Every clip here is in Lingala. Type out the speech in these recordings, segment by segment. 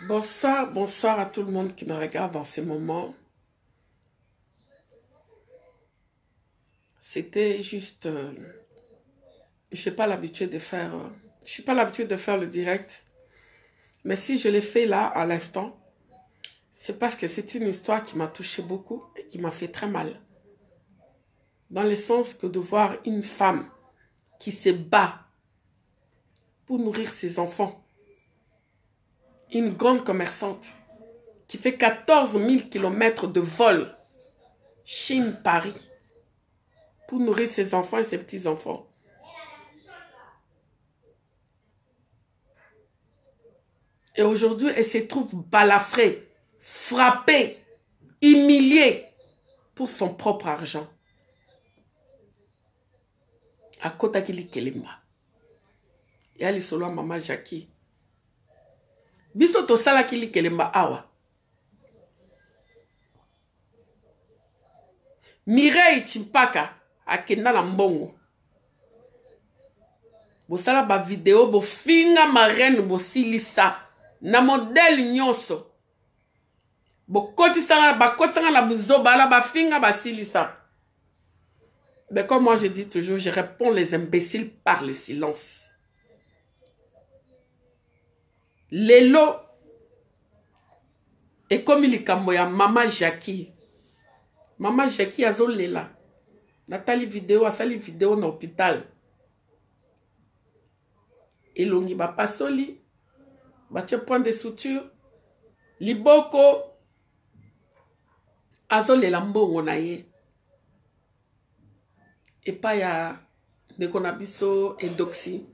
Bonsoir, bonsoir à tout le monde qui me regarde dans ces moments. C'était juste... je n'ai pas l'habitude de faire... je suis pas l'habitude de faire le direct. Mais si je l'ai fait là, à l'instant, c'est parce que c'est une histoire qui m'a touché beaucoup et qui m'a fait très mal. Dans le sens que de voir une femme qui se bat pour nourrir ses enfants. Une grande commerçante qui fait 14 000 km de vol Chine-Paris pour nourrir ses enfants et ses petits-enfants. Et aujourd'hui, elle se trouve balafrée, frappée, humiliée pour son propre argent. À Kotakili Kelema. Et elle est solo à Maman Jackie. Biso to sala kili Kelema awa. Mireille Chimpaka akenda na mbongo. Bo sala ba video bo finga marraine bo silisa na modèle nyonso. Bo koti sanga na buzoba la ba finga ba silisa. Mais comme moi je dis toujours, je réponds les imbéciles par le silence. Lelo et comme il y a Maman Jackie. Maman Jackie a zolela. Nathalie vidéo a sali vidéo dans l'hôpital. Et l'on y va pas soli. Bache point de suture. Liboko a zolela mbongo na ye. Et pas ya de konabiso et doxy.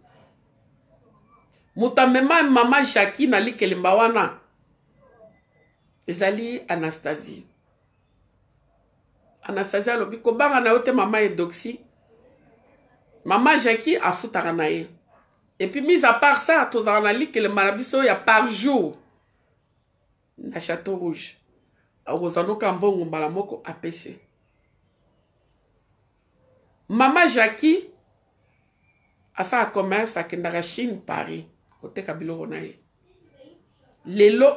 Muta mema Maman Jackie na li kelimba wana. Ezali Anastasie. Anastasie alobi ko banga na yote Maman et doxy. Maman Jackie a futara na ye. Et puis mis à part ça, tozara na li kelimba na biso ya par jour. Na Château Rouge. A ozano kambongo mbala moko apese. Maman Jackie a sa commerce à Kendara Chine, Paris. Côté Kabilo Ronaye. Lelo.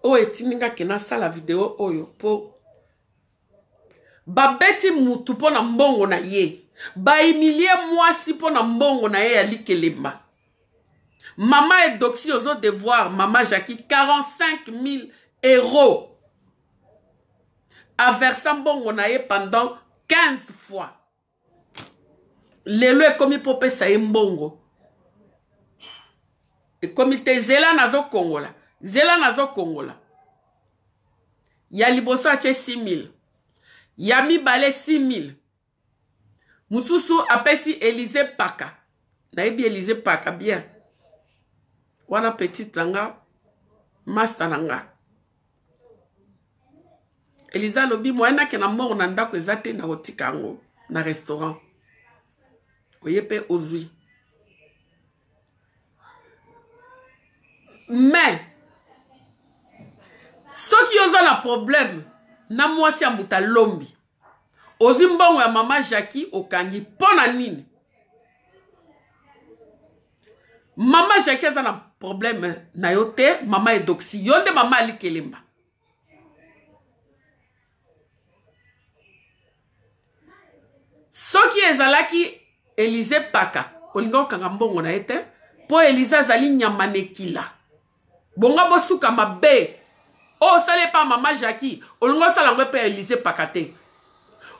O etininga kena sa la vidéo oyo po. Babeti mutu po na mbongo na ye. Ba emilie mwasi po na mbongo na ye ya likelemba. Maman et doxy aux autres devoirs. Maman Jackie 45 000 euros. A versé mbongo na ye pendant 15 fois. Lelo est comme il peut payer mbongo. Et comme il te zela nazo Kongola. Zela nazo Kongola. Ya liboso ache 6 000. Ya mi bale 6 000. Mususu apesi Élysée Paka. Naebi Élysée Paka bien. Wana petite langa. Master langa. Elisa lobi moyena ke na mbongo na ndako ezate na otika ngo na restaurant. Oyepe ozui. Mais ceux qui ont un problème na mwasi ya muta lombi. Ozi mbongo ya Maman Jackie okangi pona nini. Maman Jackie a un problème na yote Maman et doxy. Yonde Maman ali kelemba. Soki ezalaki Élysée Paka, olinga okanga mbongo na ete, po Élysée azali nyamanekila. Bonga bosuka mabe. Oh, ça n'est pas Maman Jackie, olinga salangwe pe Élysée Paka te.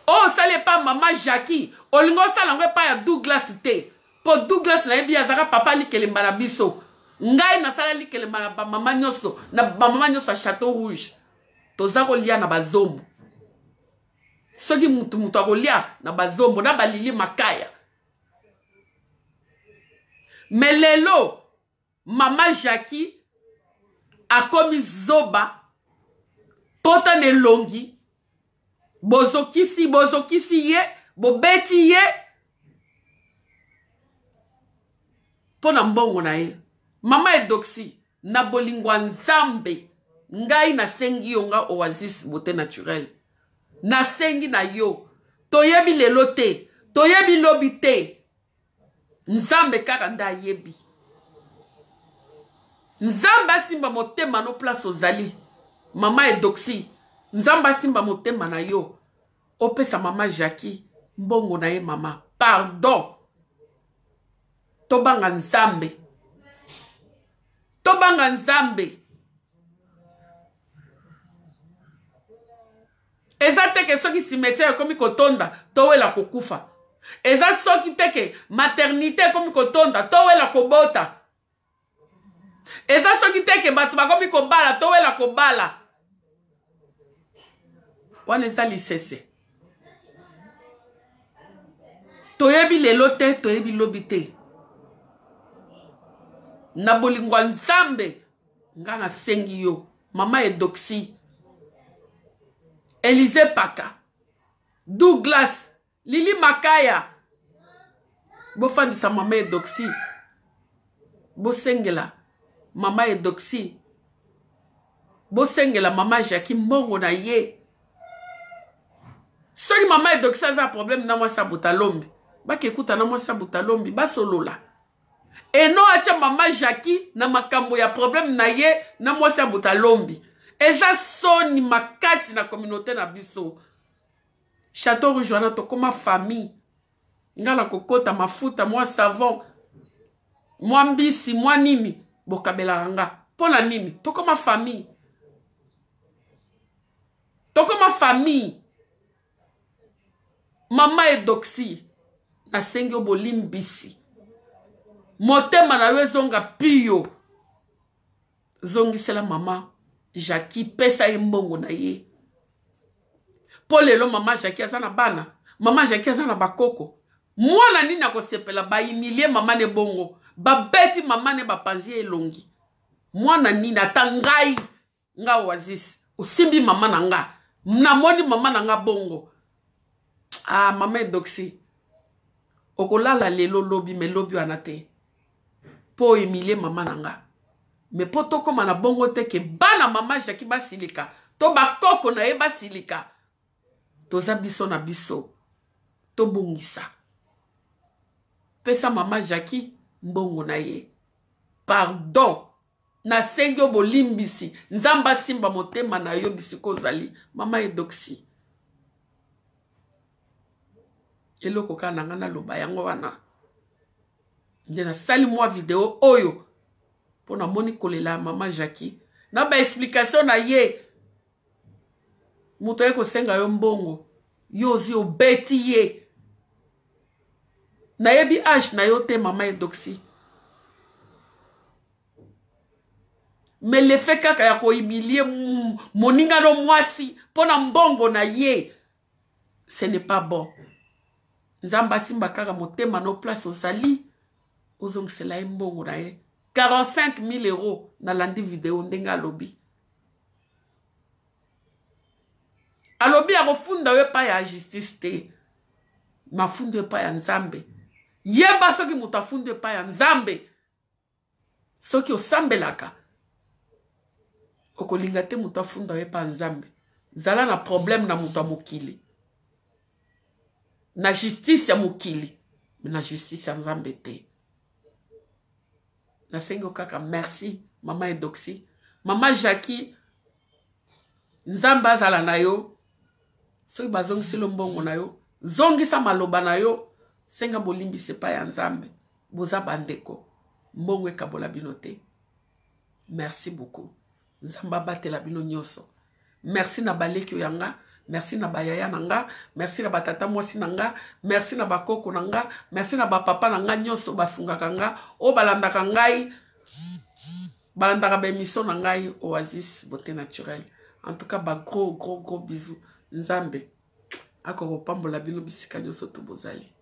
Oh, ça n'est pas Maman Jackie, olinga salangwe pa ya Douglas te. Po Douglas na ebi azaka papa li kelemba na biso. Ngai na sala li kelemba na ba mama nyoso, na ba mama nyoso Château Rouge. Tozako lia na bazombo. Soki mutu akolia na bazombo na balili makaya. Mais lelo Maman Jackie a komi zoba pota ne longi bozokisi ye bobeti ye pona mbongo na ye. Maman et doxy na bolingwa nzambe ngai na sengi yonga oasis beauté naturelle. Na sengi na yo. Toyebi lelo te. Toyebi lobi te. Nzambe kaka nda yebi. Nzamba simba motema no place ozali. Mama Edoxy. Nzamba simba motema na yo. Opesa mama Jackie. Mbongo na ye mama. Pardon. Tobanga nzambe. Tobanga nzambe. Eza teke soki cimetière komi kotonda. Towela kokufa. Eza soki teke maternité komi kotonda. Towela kobota. Eza soki teke batu bakomi kobala. Towela kobala. Wana eza lisese. Toyebi lelo te, toyebi lobi te. Na bolingwa nzambe. Nga na sengi yo. Mama Edoxy. Elize Paka. Douglas. Lili Makaya. Bofandisa mama Edoxy. Bosengela. Mama Edoxy. Bosengela mama Jackie mbongo na ye. Soki mama Edoxy aza problème na mwasi abuta lombi. Baki ekuta na mwasi abuta lombi. Basolola. Eno acha mama Jackie na makambo ya problème na ye na mwasi abuta lombi. Eza soni makasi na communauté na biso. Château Rouge wana tokoma famille. Ngala kokota mafuta, mwa savon, mwa mbisi, mwa nini. Bokabela ranga. Pona nini? Tokoma famille. Tokoma famille. Mama Edoxy. Na sengi obolimbisi. Motema na yo zonga piyo. Zongi sela mama Jackie pesa ye mbongo na ye. Po lelo mama Jackie azana bana. Mama Jackie azana bakoko. Mwana nini akosepela ba imilie mama ne bongo. Ba beti mama ne bapanzi elongi. Mwana nini atangai. Nga Oasis. Usimbi mama na nga. Mnamoni mama na nga bongo. Ah mama Edoxy. Okolala lelo lobi me lobi wanate. Po imilie mama na nga. Me po toko mana bongo teke bana mama Jackie basilika. To bakoko na ye basilika. Toza biso na biso. To bongisa. Pesa mama Jackie mbongo na ye. Pardon. Na sengyo bolimbisi. Nzamba simba motema na yo bisiko zali. Mama Edoxy. Eloko kana ngana loba yango wana. Ndena sali mwa video oyo. Pona moni kolela mama Jackie. Na ba explication na ye. Muto eko senga yo mbongo. Yozi obeti ye. Na yebi age na yo te mama Edoxy. Me le fait kaka ya ko humilie moninga no mwasi. Pona mbongo na ye. Ce n'est pas bon. Nzamba simba kaka motema no place osali. Ozong sela mbongo na ye. 45 000 euros na landi video ndenga lobby. Alobi ya kofunda we pa ya justice te. Mafunde pa ya nzambe. Yeba soki mutafunde pa ya nzambe. Soki osambelaka. Okolinga te mutafunda we pa nzambe. Zala na problème na muta mokili. Na justice ya mokili. Na justice ya nzambe te. Na sengo kaka merci mama Edoxy. Mama Jackie. Nzamba zala na yo. Soki bazongisi lo mbongo na yo. Zongisa maloba na yo. Senga bolimbi sepa ya nzambe. Boza bandeko. Mbongo ekabola bino te. Merci beaucoup. Nzamba batela bino nyoso. Merci na baleki oyanga. Merci na bayaya nanga. Merci na batata mwasi nanga. Merci na bakoko nanga. Merci na bapapa nanga nyoso basungaka nga. O balandaka ngai. Balandaka bemission na ngai. Oasis beauté naturelle. En tout cas, gros bisous. Nzambe. Ako pambola bino bisika nyoso to bozali.